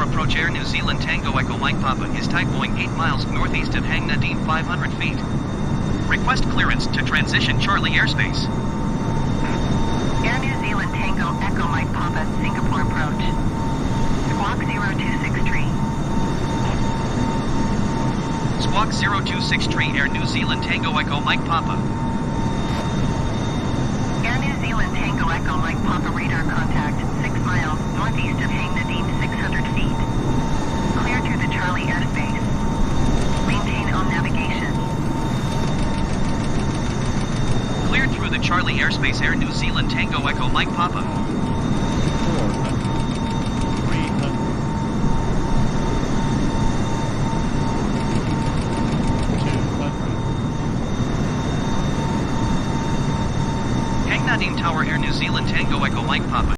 approach Air New Zealand Tango Echo Mike Papa is type Boeing 8 miles northeast of Hang Nadim 500 feet. Request clearance to transition Charlie airspace. Air New Zealand Tango Echo Mike Papa, Singapore approach. Squawk 0263. Squawk 0263 Air New Zealand Tango Echo Mike Papa. Air New Zealand Tango Echo Mike Papa radar contact 6 miles northeast of Hang Nadim 600 feet. Clear to the Charlie airspace. Maintain on navigation. Cleared through the Charlie airspace Air New Zealand Tango Echo Mike Papa. 300. Hang Nadim Tower Air New Zealand Tango Echo Mike Papa.